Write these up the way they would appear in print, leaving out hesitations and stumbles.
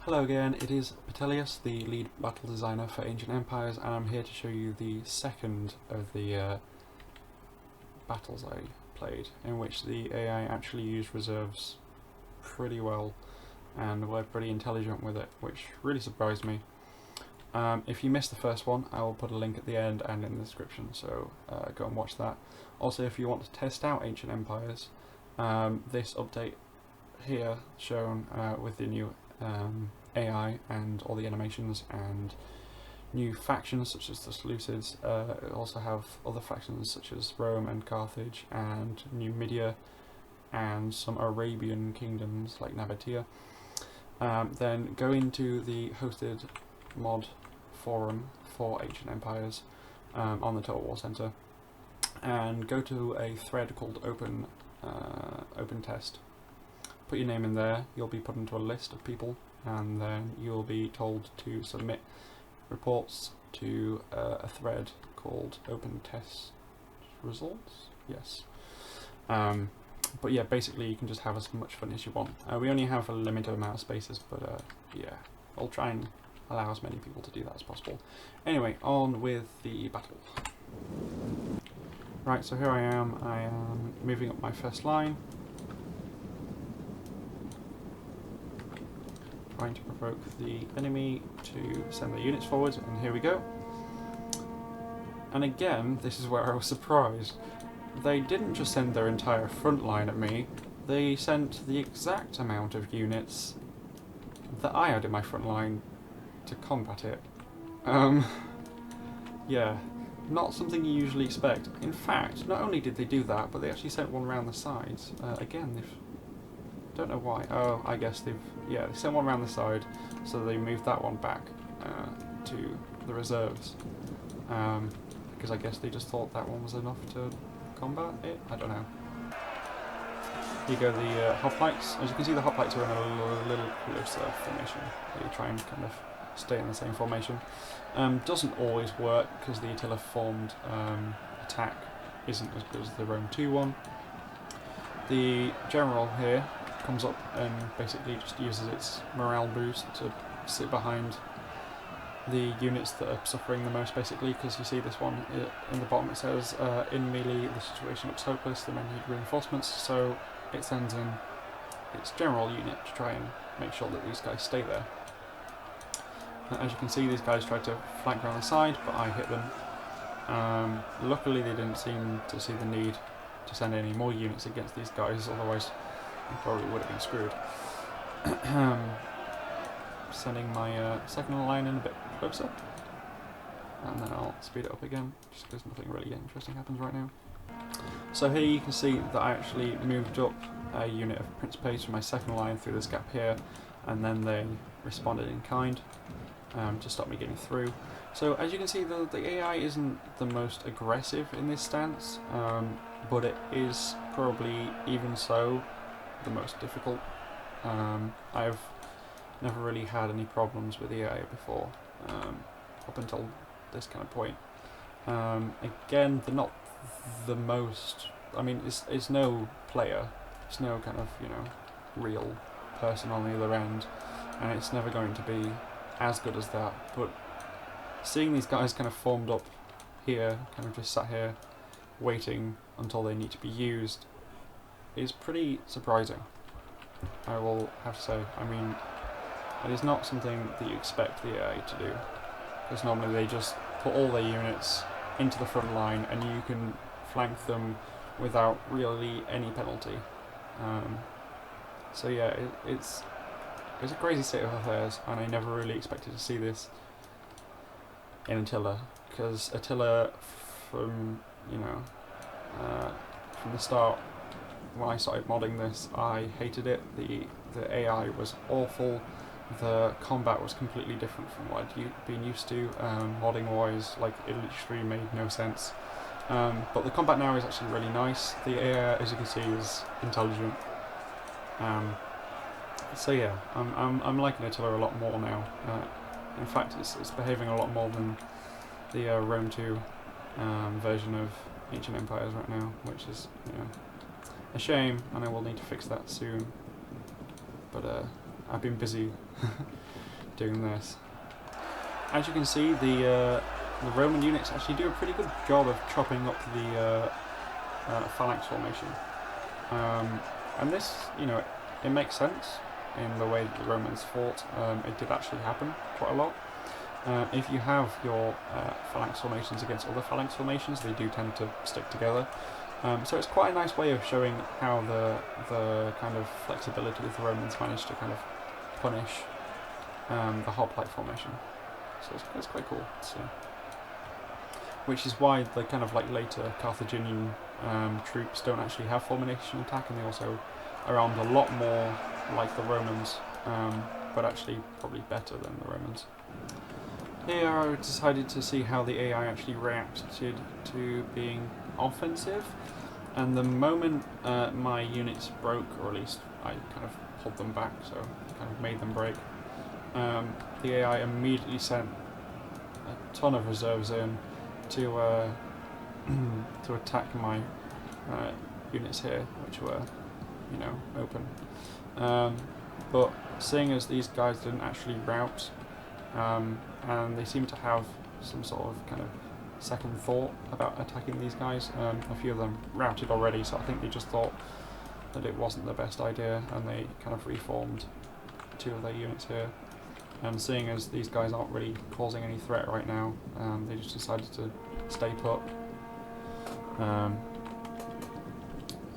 Hello again, it is Attila, the lead battle designer for Ancient Empires, and I'm here to show you the second of the battles I played, in which the AI actually used reserves pretty well and were pretty intelligent with it, which really surprised me. If you missed the first one, I will put a link at the end and in the description, so go and watch that. Also, if you want to test out Ancient Empires, this update here shown with the new AI and all the animations and new factions such as the Seleucids. It also have other factions such as Rome and Carthage and Numidia and some Arabian kingdoms like Nabatea. Then go into the hosted mod forum for Ancient Empires on the Total War Center and go to a thread called open test. Put your name in there, you'll be put into a list of people, and then you'll be told to submit reports to a thread called open test results. Yes. But yeah, basically you can just have as much fun as you want. We only have a limited amount of spaces, but yeah, I'll try and allow as many people to do that as possible. Anyway, on with the battle. Right, so here I am moving up my first line, trying to provoke the enemy to send their units forward, and here we go. And again, this is where I was surprised. They didn't just send their entire front line at me, they sent the exact amount of units that I had in my front line to combat it. Yeah, not something you usually expect. In fact, not only did they do that, but they actually sent one around the sides. Again, don't know why. Oh, I guess they sent one around the side, so they moved that one back to the reserves. Because I guess they just thought that one was enough to combat it. I don't know. Here you go, the hoplites. As you can see, the hoplites are in a little closer formation. They try and kind of stay in the same formation. Doesn't always work because the Attila formed attack isn't as good as the Rome 2 one. The general here comes up and basically just uses its morale boost to sit behind the units that are suffering the most, basically, because you see this one in the bottom, it says in melee the situation looks hopeless, the men need reinforcements, so it sends in its general unit to try and make sure that these guys stay there. As you can see, these guys tried to flank around the side, but I hit them. Luckily they didn't seem to see the need to send any more units against these guys, otherwise I probably would have been screwed. Sending my second line in a bit closer, and then I'll speed it up again, just because nothing really interesting happens right now. So here you can see that I actually moved up a unit of Prince Pace from my second line through this gap here, and then they responded in kind to stop me getting through. So as you can see, the AI isn't the most aggressive in this stance, but it is probably, even so, the most difficult. I've never really had any problems with the AI before, up until this kind of point. Again, they're not the most, I mean, it's no player, it's no kind of, real person on the other end, and it's never going to be as good as that, but seeing these guys kind of formed up here, kind of just sat here, waiting until they need to be used, is pretty surprising, I will have to say. I mean, it is not something that you expect the AI to do, because normally they just put all their units into the front line and you can flank them without really any penalty. So yeah, it's a crazy state of affairs, and I never really expected to see this in Attila, because Attila, from the start, when I started modding this, I hated it. The AI was awful. The combat was completely different from what I'd been used to. Modding wise, like, it literally made no sense. But the combat now is actually really nice. The AI, as you can see, is intelligent. So yeah, I'm liking Attila a lot more now. In fact, it's behaving a lot more than the Rome 2 version of Ancient Empires right now, which is a shame, and I will need to fix that soon. But I've been busy doing this. As you can see, the Roman units actually do a pretty good job of chopping up the phalanx formation. And this, you know, it makes sense in the way that the Romans fought. It did actually happen quite a lot. If you have your phalanx formations against other phalanx formations, they do tend to stick together. So it's quite a nice way of showing how the kind of flexibility of the Romans managed to kind of punish the hoplite formation. So it's quite cool to see. Which is why the kind of like later Carthaginian troops don't actually have formation attack, and they also are armed a lot more like the Romans, but actually probably better than the Romans. Here I decided to see how the AI actually reacted to being offensive, and the moment my units broke, or at least I kind of pulled them back, so kind of made them break, the AI immediately sent a ton of reserves in to to attack my units here, which were, you know, open. But seeing as these guys didn't actually rout, and they seem to have some sort of kind of second thought about attacking these guys, a few of them routed already, so I think they just thought that it wasn't the best idea, and they kind of reformed two of their units here. And seeing as these guys aren't really causing any threat right now, they just decided to stay put.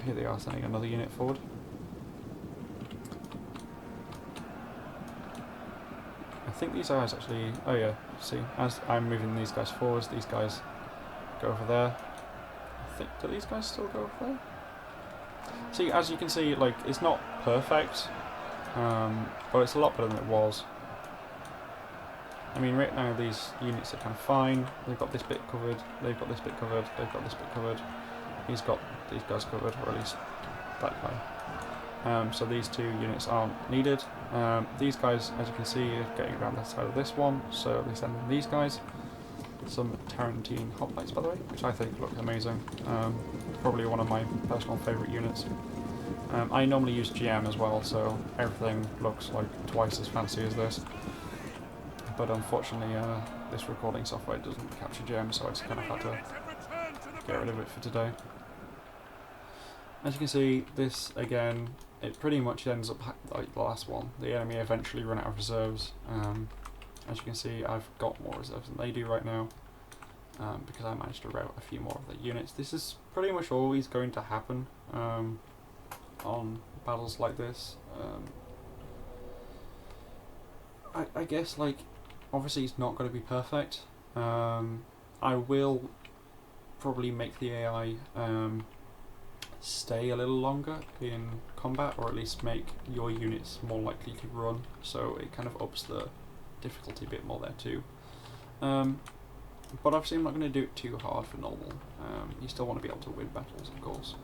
Here they are sending another unit forward. I think these guys actually... oh yeah, see, as I'm moving these guys forwards, these guys go over there. I think, do these guys still go over there? See, as you can see, like, it's not perfect, but it's a lot better than it was. I mean, right now these units are kind of fine. They've got this bit covered, they've got this bit covered, they've got this bit covered. He's got these guys covered, or at least that guy. So these two units aren't needed. These guys, as you can see, are getting around the side of this one, so they send in these guys. Some Tarantine hoplites, by the way, which I think look amazing. Probably one of my personal favourite units. I normally use GM as well, so everything looks like twice as fancy as this. But unfortunately, this recording software doesn't capture GM, so I just kind of had to get rid of it for today. As you can see, this again, it pretty much ends up like the last one. The enemy eventually run out of reserves. As you can see, I've got more reserves than they do right now, because I managed to rout a few more of the units. This is pretty much always going to happen on battles like this. I guess, like, obviously it's not going to be perfect. I will probably make the AI stay a little longer in combat, or at least make your units more likely to run, so it kind of ups the difficulty a bit more there too. But obviously I'm not going to do it too hard for normal. You still want to be able to win battles, of course.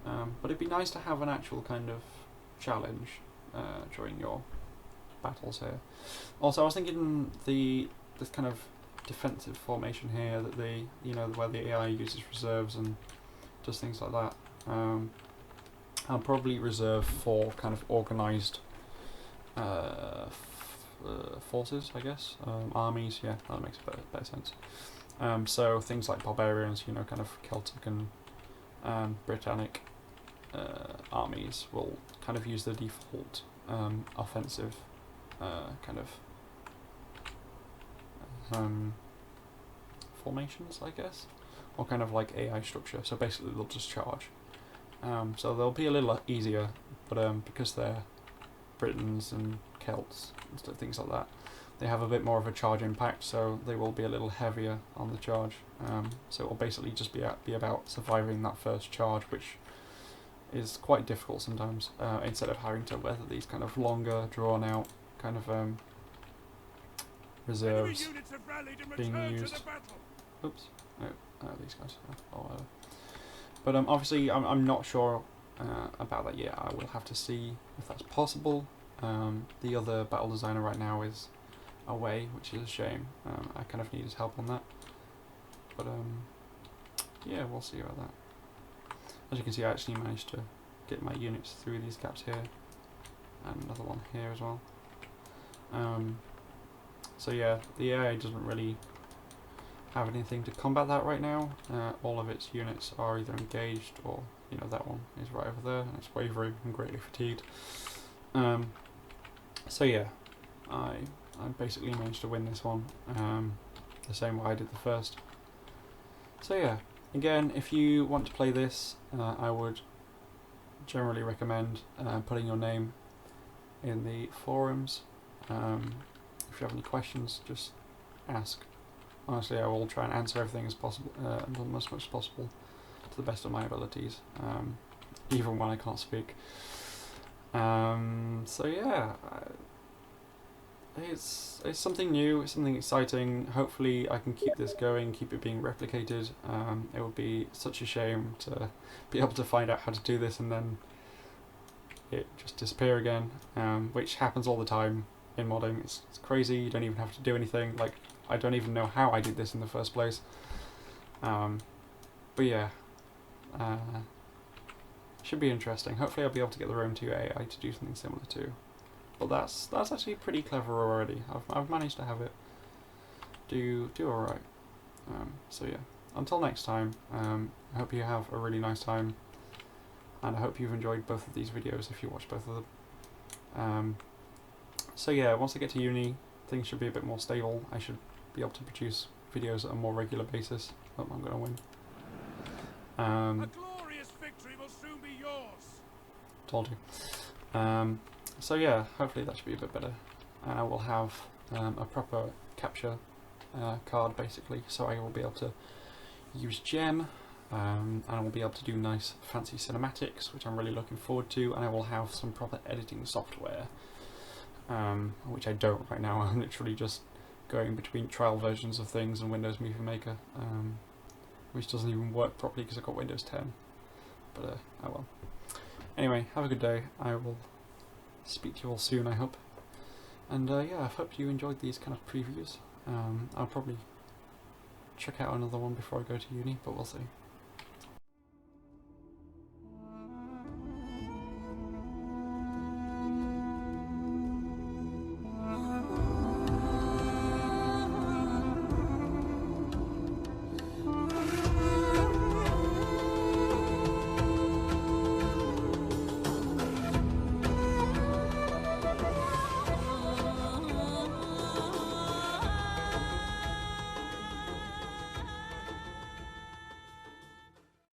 But it'd be nice to have an actual kind of challenge during your battles here. Also, I was thinking this kind of defensive formation here, that they, you know, where the AI uses reserves and does things like that. I'll probably reserve for kind of organised forces, I guess. Armies, yeah, that makes better sense. So things like barbarians, you know, kind of Celtic and Britannic armies will kind of use the default offensive kind of formations, I guess, or kind of like AI structure. So basically they'll just charge. So they'll be a little easier, but because they're Britons and Celts and stuff, things like that, they have a bit more of a charge impact, so they will be a little heavier on the charge. So it will basically just be about surviving that first charge, which is quite difficult sometimes, instead of having to weather these kind of longer, drawn out kind of reserves being used. Oops, no, these guys. But obviously I'm not sure about that yet. I will have to see if that's possible. The other battle designer right now is away, which is a shame. I kind of need his help on that. But yeah, we'll see about that. As you can see, I actually managed to get my units through these gaps here. and another one here as well. So yeah, the AI doesn't really have anything to combat that right now. All of its units are either engaged or, you know, that one is right over there and it's wavering and greatly fatigued. So yeah, I basically managed to win this one, the same way I did the first. So yeah, again, if you want to play this, I would generally recommend putting your name in the forums. If you have any questions, just ask. Honestly, I will try and answer everything as possible, as much as possible, to the best of my abilities, even when I can't speak. So yeah, it's something new, it's something exciting. Hopefully I can keep this going, keep it being replicated. It would be such a shame to be able to find out how to do this and then it just disappear again, which happens all the time in modding. It's crazy, you don't even have to do anything. Like, I don't even know how I did this in the first place. But yeah, should be interesting. Hopefully I'll be able to get the Rome 2 AI to do something similar too. But that's actually pretty clever already. I've managed to have it do alright. So yeah, until next time, I hope you have a really nice time, and I hope you've enjoyed both of these videos if you watch both of them. So yeah, once I get to uni, things should be a bit more stable. I should be able to produce videos at a more regular basis. Hope I'm going to win. A glorious victory will soon be yours. Told you. So yeah, hopefully that should be a bit better. And I will have a proper capture card basically, so I will be able to use gem, and I will be able to do nice fancy cinematics, which I'm really looking forward to, and I will have some proper editing software, which I don't right now. I'm literally just going between trial versions of things and Windows Movie Maker, which doesn't even work properly because I've got Windows 10, but oh well. Anyway, have a good day. I will speak to you all soon, I hope. And yeah, I hope you enjoyed these kind of previews. I'll probably check out another one before I go to uni, but we'll see.